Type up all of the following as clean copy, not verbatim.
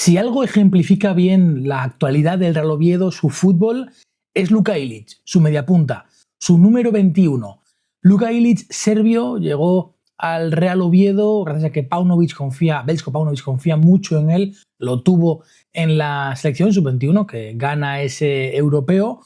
Si algo ejemplifica bien la actualidad del Real Oviedo, su fútbol, es Luka Ilić, su mediapunta, su número 21. Luka Ilić, serbio, llegó al Real Oviedo gracias a que Veljko Paunovic confía mucho en él, lo tuvo en la selección sub-21 que gana ese europeo,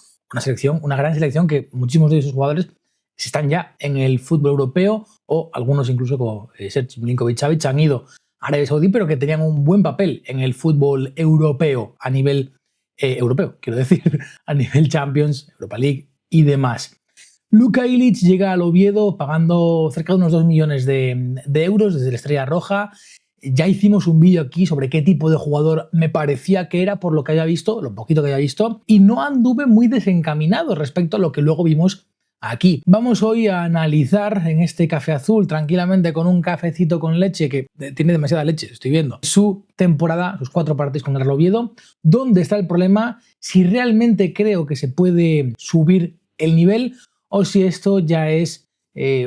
una gran selección que muchísimos de esos jugadores están ya en el fútbol europeo o algunos incluso como Serge Milinkovic-Savic han ido a Arabia Saudí, pero que tenían un buen papel en el fútbol europeo a nivel europeo, quiero decir, a nivel Champions, Europa League y demás. Luka Ilić llega al Oviedo pagando cerca de unos 2 millones de euros desde la Estrella Roja. Ya hicimos un vídeo aquí sobre qué tipo de jugador me parecía que era por lo que haya visto, lo poquito que haya visto, y no anduve muy desencaminado respecto a lo que luego vimos aquí. Vamos hoy a analizar en este café azul, tranquilamente con un cafecito con leche, que tiene demasiada leche, estoy viendo, su temporada, sus 4 partidos con el Real Oviedo, dónde está el problema, si realmente creo que se puede subir el nivel o si esto ya es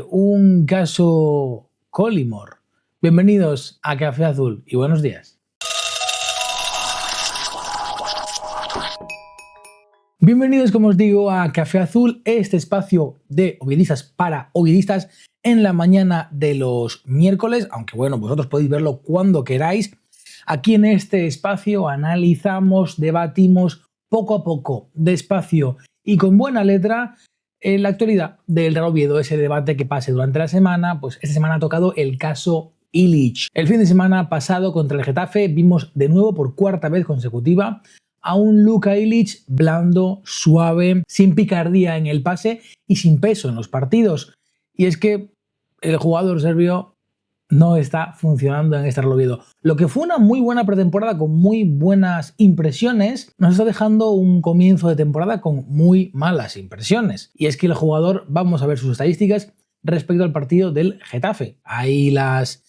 un caso Collymore. Bienvenidos a Café Azul y buenos días. Bienvenidos, como os digo, a Café Azul, este espacio de oviedistas para oviedistas en la mañana de los miércoles, aunque bueno, vosotros podéis verlo cuando queráis. Aquí en este espacio analizamos, debatimos poco a poco, despacio y con buena letra la actualidad del Real Oviedo, ese debate que pase durante la semana. Pues esta semana ha tocado el caso Ilić. El fin de semana pasado contra el Getafe vimos de nuevo por 4ª vez consecutiva a un Luka Ilić blando, suave, sin picardía en el pase y sin peso en los partidos. Y es que el jugador serbio no está funcionando en este Real Oviedo. Lo que fue una muy buena pretemporada con muy buenas impresiones, nos está dejando un comienzo de temporada con muy malas impresiones. Y es que el jugador, vamos a ver sus estadísticas respecto al partido del Getafe. Ahí las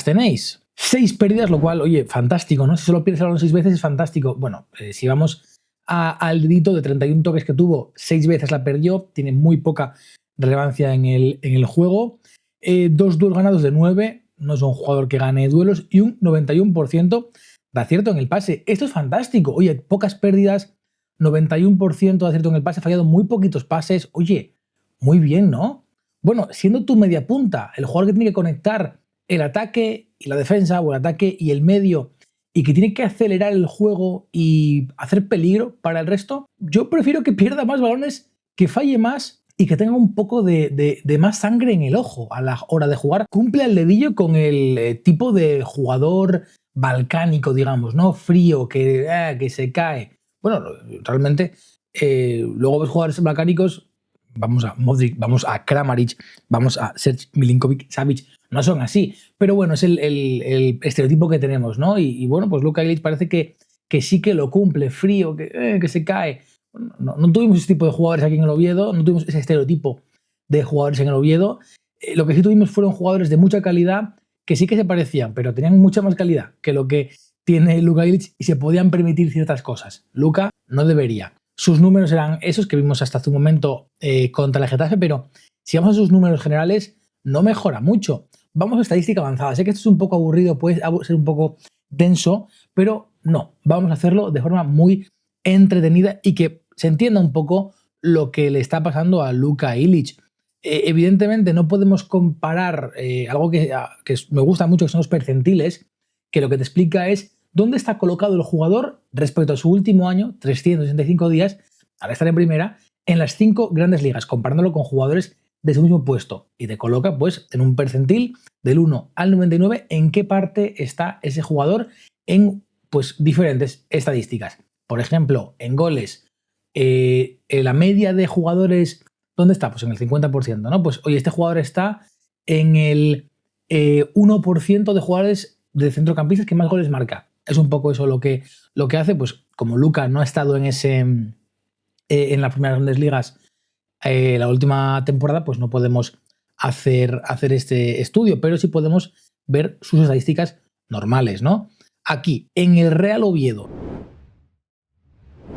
tenéis. 6 pérdidas, lo cual, oye, fantástico, ¿no? Si solo pierdes el balón 6 veces es fantástico. Bueno, si vamos al dedito de 31 toques que tuvo, 6 veces la perdió, tiene muy poca relevancia en el juego. 2 duelos ganados de 9, no es un jugador que gane duelos, y un 91% de acierto en el pase. Esto es fantástico. Oye, pocas pérdidas, 91% de acierto en el pase, ha fallado muy poquitos pases. Oye, muy bien, ¿no? Bueno, siendo tu media punta, el jugador que tiene que conectar el ataque y la defensa, o el ataque y el medio, y que tiene que acelerar el juego y hacer peligro para el resto, yo prefiero que pierda más balones, que falle más y que tenga un poco de más sangre en el ojo a la hora de jugar. Cumple al dedillo con el tipo de jugador balcánico, digamos, ¿no? Frío, que se cae. Bueno, realmente, luego ves jugadores balcánicos, vamos a Modric, vamos a Kramaric, vamos a Serge Milinkovic-Savic, no son así, pero bueno, es el estereotipo que tenemos, ¿no? Y bueno, pues Luka Ilić parece que sí que lo cumple, frío, que se cae. No tuvimos ese tipo de jugadores aquí en el Oviedo, no tuvimos ese estereotipo de jugadores en el Oviedo. Lo que sí tuvimos fueron jugadores de mucha calidad que sí que se parecían, pero tenían mucha más calidad que lo que tiene Luka Ilić y se podían permitir ciertas cosas. Luka no debería. Sus números eran esos que vimos hasta hace un momento contra el Getafe, pero si vamos a sus números generales, no mejora mucho. Vamos a estadística avanzada. Sé que esto es un poco aburrido, puede ser un poco denso, pero no, vamos a hacerlo de forma muy entretenida y que se entienda un poco lo que le está pasando a Luka Ilić. Evidentemente no podemos comparar algo que me gusta mucho, que son los percentiles, que lo que te explica es dónde está colocado el jugador respecto a su último año, 365 días, al estar en primera, en las 5 grandes ligas, comparándolo con jugadores de su mismo puesto. Y te coloca pues en un percentil del 1 al 99 en qué parte está ese jugador en pues diferentes estadísticas. Por ejemplo, en goles, la media de jugadores, ¿dónde está? Pues en el 50%, ¿no? Pues oye, este jugador está en el 1% de jugadores de centrocampistas que más goles marca. Es un poco eso lo que hace, pues como Luka no ha estado en las primeras grandes ligas la última temporada, pues no podemos hacer este estudio, pero sí podemos ver sus estadísticas normales, ¿no? Aquí, en el Real Oviedo,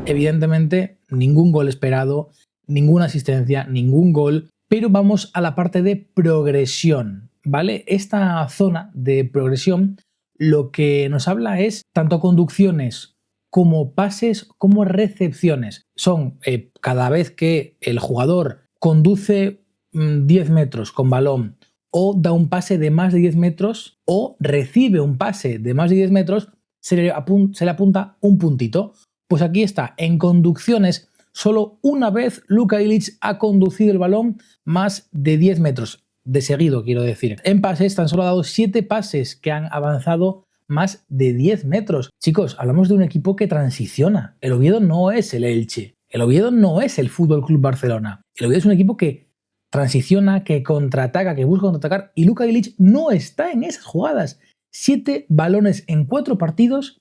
evidentemente, ningún gol esperado, ninguna asistencia, ningún gol, pero vamos a la parte de progresión, ¿vale? Esta zona de progresión lo que nos habla es tanto conducciones como pases como recepciones. Son cada vez que el jugador conduce 10 metros con balón o da un pase de más de 10 metros o recibe un pase de más de 10 metros, se le apunta un puntito. Pues aquí está, en conducciones, solo una vez Luka Ilić ha conducido el balón más de 10 metros, de seguido quiero decir. En pases tan solo ha dado 7 pases que han avanzado más de 10 metros. Chicos, hablamos de un equipo que transiciona. El Oviedo no es el Elche. El Oviedo no es el Fútbol Club Barcelona. El Oviedo es un equipo que transiciona, que contraataca, que busca contraatacar, y Luka Ilić no está en esas jugadas. 7 balones en 4 partidos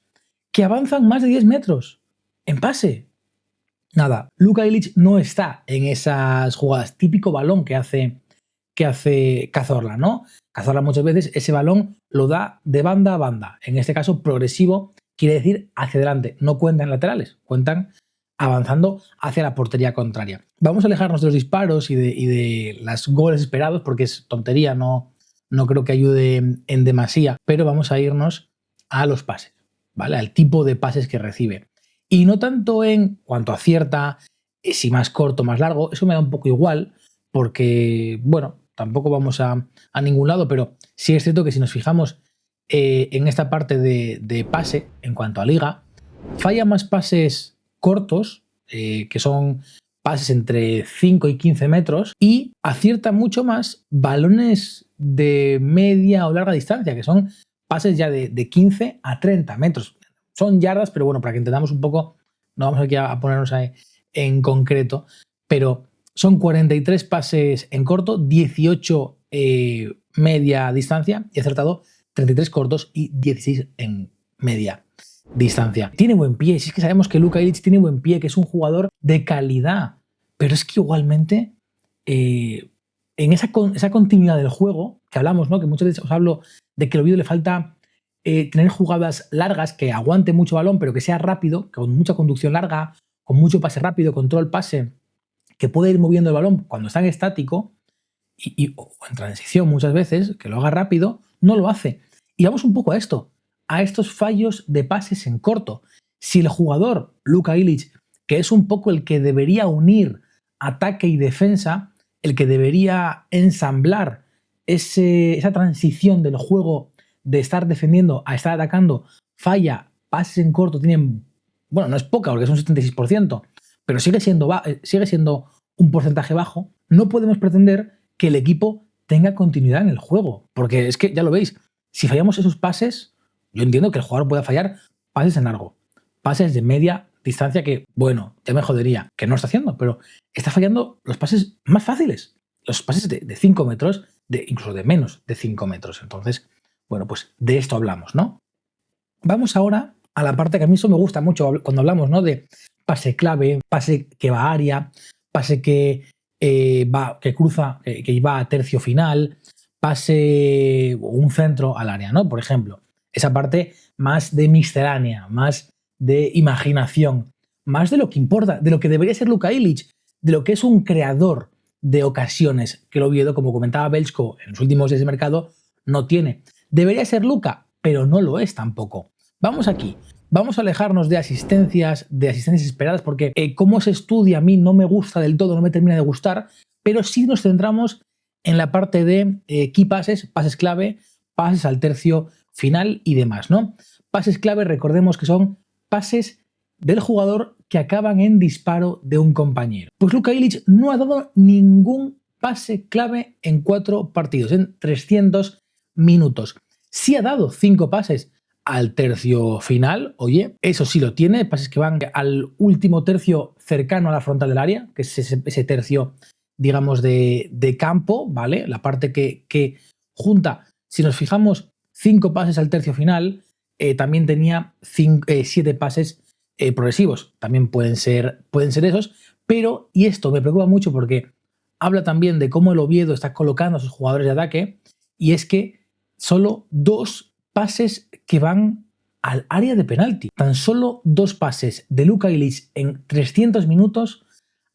que avanzan más de 10 metros en pase. Nada, Luka Ilić no está en esas jugadas. Típico balón que hace Cazorla, ¿no? Cazorla muchas veces ese balón lo da de banda a banda. En este caso, progresivo quiere decir hacia adelante. No cuentan laterales, cuentan avanzando hacia la portería contraria. Vamos a alejarnos de los disparos y de los goles esperados porque es tontería, no creo que ayude en demasía, pero vamos a irnos a los pases, ¿vale? Al tipo de pases que recibe. Y no tanto en cuanto acierta, si más corto, más largo, eso me da un poco igual porque, bueno, tampoco vamos a ningún lado, pero sí es cierto que si nos fijamos en esta parte de pase, en cuanto a liga, falla más pases cortos, que son pases entre 5 y 15 metros, y acierta mucho más balones de media o larga distancia, que son pases ya de 15 a 30 metros. Son yardas, pero bueno, para que entendamos un poco, no vamos aquí a ponernos en concreto, pero son 43 pases en corto, 18 media distancia y acertado 33 cortos y 16 en media distancia. Tiene buen pie, si es que sabemos que Luka Ilić tiene buen pie, que es un jugador de calidad, pero es que igualmente en esa continuidad del juego que hablamos, ¿no? Que muchas veces os hablo de que al Oviedo le falta tener jugadas largas, que aguante mucho balón, pero que sea rápido, con mucha conducción larga, con mucho pase rápido, control pase, que puede ir moviendo el balón cuando está en estático o en transición muchas veces, que lo haga rápido, no lo hace. Y vamos un poco a esto, a estos fallos de pases en corto. Si el jugador, Luka Ilić, que es un poco el que debería unir ataque y defensa, el que debería ensamblar esa transición del juego de estar defendiendo a estar atacando, falla, pases en corto, tienen, bueno, no es poca porque es un 76%, pero sigue siendo un porcentaje bajo, no podemos pretender que el equipo tenga continuidad en el juego, porque es que ya lo veis, si fallamos esos pases, yo entiendo que el jugador pueda fallar pases en largo, pases de media distancia que, bueno, ya me jodería, que no está haciendo, pero está fallando los pases más fáciles, los pases de 5 metros, incluso de menos de 5 metros. Entonces, bueno, pues de esto hablamos, ¿no? Vamos ahora a la parte que a mí eso me gusta mucho cuando hablamos, ¿no? De pase clave, pase que va a área, pase que cruza, que va a tercio final, pase o un centro al área, ¿no? Por ejemplo, esa parte más de miscelánea, más de imaginación, más de lo que importa, de lo que debería ser Luka Ilić, de lo que es un creador de ocasiones, que el Oviedo, como comentaba Belsko en los últimos días de mercado, no tiene. Debería ser Luka, pero no lo es tampoco. Vamos aquí. Vamos a alejarnos de asistencias esperadas, porque cómo se estudia a mí no me gusta del todo, no me termina de gustar, pero sí nos centramos en la parte de key passes, pases clave, pases al tercio final y demás, ¿no? Pases clave, recordemos que son pases del jugador que acaban en disparo de un compañero. Pues Luka Ilić no ha dado ningún pase clave en 4 partidos, en 300 minutos. Sí ha dado 5 pases al tercio final, oye, eso sí lo tiene, pases que van al último tercio cercano a la frontal del área, que es ese tercio, digamos, de campo, ¿vale? La parte que junta, si nos fijamos, 5 pases al tercio final, también tenía 7 pases progresivos, también pueden ser esos, pero, y esto me preocupa mucho porque habla también de cómo el Oviedo está colocando a sus jugadores de ataque, y es que solo 2 pases que van al área de penalti. Tan solo 2 pases de Luka Ilić en 300 minutos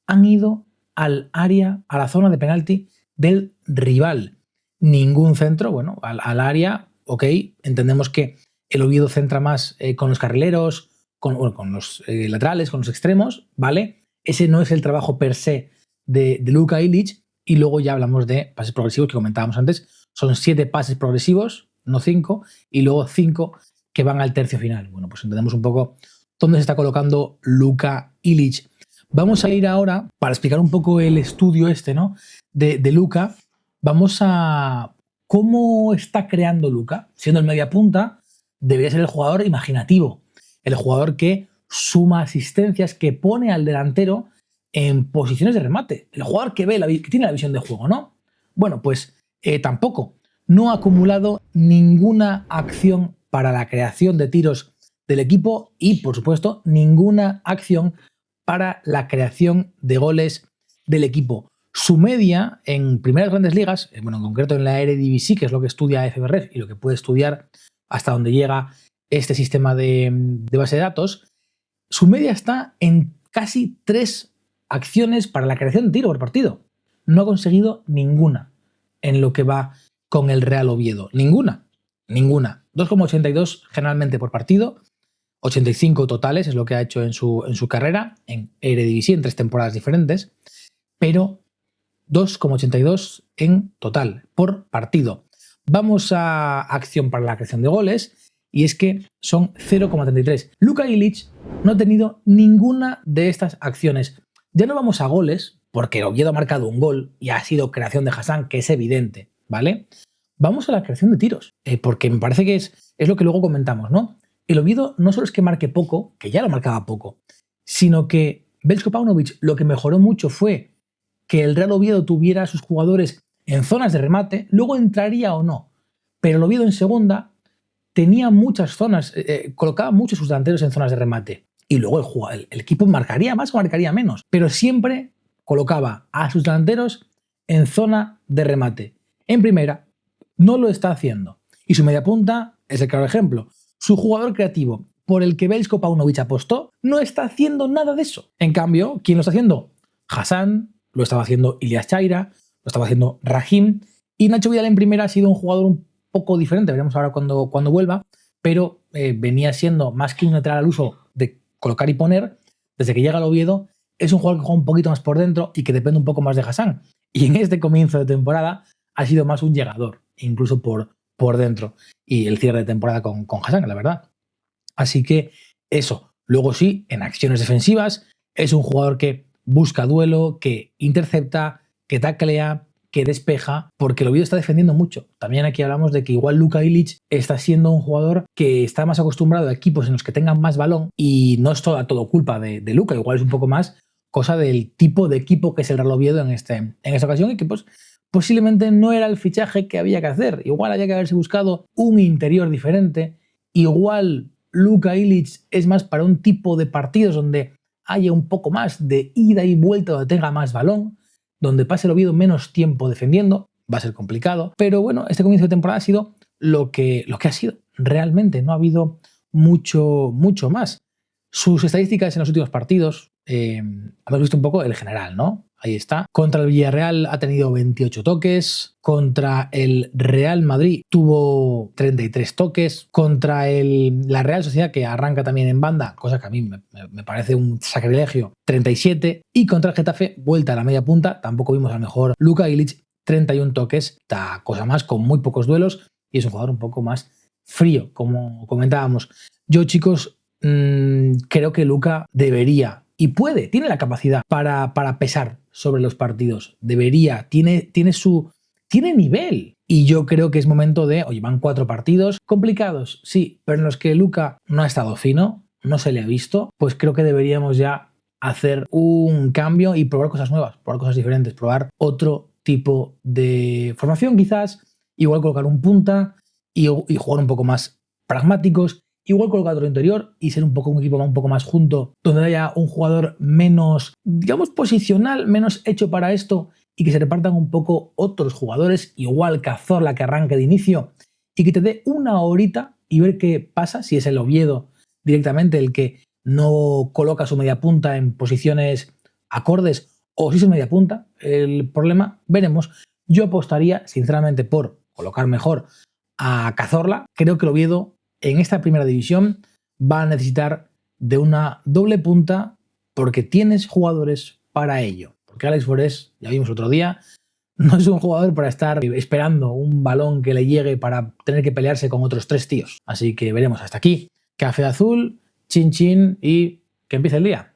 han ido al área, a la zona de penalti del rival. Ningún centro, bueno, al área, ok, entendemos que El Oviedo centra más con los carrileros, con los laterales, con los extremos, ¿vale? Ese no es el trabajo per se de Luka Ilić. Y luego ya hablamos de pases progresivos que comentábamos antes. Son 7 pases progresivos, no 5, y luego 5 que van al tercio final. Bueno, pues entendemos un poco dónde se está colocando Luka Ilić. Vamos a ir ahora, para explicar un poco el estudio este, ¿no?, de Luka, vamos a cómo está creando Luka. Siendo el mediapunta, debería ser el jugador imaginativo, el jugador que suma asistencias, que pone al delantero en posiciones de remate, el jugador que que tiene la visión de juego, ¿no? Bueno, pues tampoco. No ha acumulado ninguna acción para la creación de tiros del equipo y, por supuesto, ninguna acción para la creación de goles del equipo. Su media en primeras grandes ligas, bueno, en concreto en la Eredivisie, que es lo que estudia FBref y lo que puede estudiar hasta donde llega este sistema de base de datos, su media está en casi 3 acciones para la creación de tiro por partido. No ha conseguido ninguna en lo que va con el Real Oviedo. Ninguna. 2,82 generalmente por partido. 85 totales es lo que ha hecho en su carrera en Eredivisie, en 3 temporadas diferentes. Pero 2,82 en total por partido. Vamos a acción para la creación de goles. Y es que son 0,33. Luka Ilić no ha tenido ninguna de estas acciones. Ya no vamos a goles, porque el Oviedo ha marcado un gol y ha sido creación de Hassan, que es evidente, ¿vale? Vamos a la creación de tiros, porque me parece que es lo que luego comentamos, ¿no? El Oviedo no solo es que marque poco, que ya lo marcaba poco, sino que Veljko Paunovic lo que mejoró mucho fue que el Real Oviedo tuviera a sus jugadores en zonas de remate, luego entraría o no. Pero el Oviedo en segunda tenía muchas zonas, colocaba muchos sus delanteros en zonas de remate. Y luego el equipo marcaría más o marcaría menos, pero siempre colocaba a sus delanteros en zona de remate. En primera, no lo está haciendo. Y su mediapunta es el claro ejemplo. Su jugador creativo, por el que Veljko Paunovic apostó, no está haciendo nada de eso. En cambio, ¿quién lo está haciendo? Hassan, lo estaba haciendo Ilias Chaira, lo estaba haciendo Raheem, y Nacho Vidal en primera ha sido un jugador un poco diferente, veremos ahora cuando vuelva, pero venía siendo más que un lateral al uso de colocar y poner. Desde que llega al Oviedo es un jugador que juega un poquito más por dentro y que depende un poco más de Hassan, y en este comienzo de temporada ha sido más un llegador, incluso por dentro, y el cierre de temporada con Hassan, la verdad. Así que eso. Luego sí, en acciones defensivas es un jugador que busca duelo, que intercepta, que taclea, que despeja, porque el Oviedo está defendiendo mucho. También aquí hablamos de que igual Luka Ilić está siendo un jugador que está más acostumbrado a equipos en los que tengan más balón, y no es todo culpa de Luka, igual es un poco más cosa del tipo de equipo que es el Real Oviedo en esta ocasión, y que pues posiblemente no era el fichaje que había que hacer. Igual había que haberse buscado un interior diferente. Igual Luka Ilić es más para un tipo de partidos donde haya un poco más de ida y vuelta, donde tenga más balón, donde pase el Oviedo menos tiempo defendiendo. Va a ser complicado, pero bueno, este comienzo de temporada ha sido lo que ha sido. Realmente no ha habido mucho más. Sus estadísticas en los últimos partidos, hemos visto un poco el general, ¿no? Ahí está. Contra el Villarreal ha tenido 28 toques. Contra el Real Madrid tuvo 33 toques. Contra la Real Sociedad, que arranca también en banda, cosa que a mí me parece un sacrilegio, 37. Y contra el Getafe, vuelta a la media punta. Tampoco vimos a lo mejor Luka Ilić, 31 toques. Esta cosa más, con muy pocos duelos. Y es un jugador un poco más frío, como comentábamos. Yo, chicos, creo que Luka debería y puede, tiene la capacidad para pesar sobre los partidos. Debería, tiene nivel. Y yo creo que es momento de, oye, van 4 partidos complicados, sí, pero en los que Luka no ha estado fino, no se le ha visto, pues creo que deberíamos ya hacer un cambio y probar cosas nuevas, probar cosas diferentes, probar otro tipo de formación quizás, igual colocar un punta y jugar un poco más pragmáticos. Igual colocar otro interior y ser un equipo un poco más junto, donde haya un jugador menos, digamos, posicional, menos hecho para esto, y que se repartan un poco otros jugadores, igual Cazorla, que arranque de inicio, y que te dé una horita y ver qué pasa, si es el Oviedo directamente el que no coloca su media punta en posiciones acordes, o si es el media punta el problema, veremos. Yo apostaría, sinceramente, por colocar mejor a Cazorla. Creo que el Oviedo en esta primera división va a necesitar de una doble punta porque tienes jugadores para ello. Porque Alex Forés, ya vimos otro día, no es un jugador para estar esperando un balón que le llegue para tener que pelearse con otros 3 tíos. Así que veremos hasta aquí. Café azul, chin chin y que empiece el día.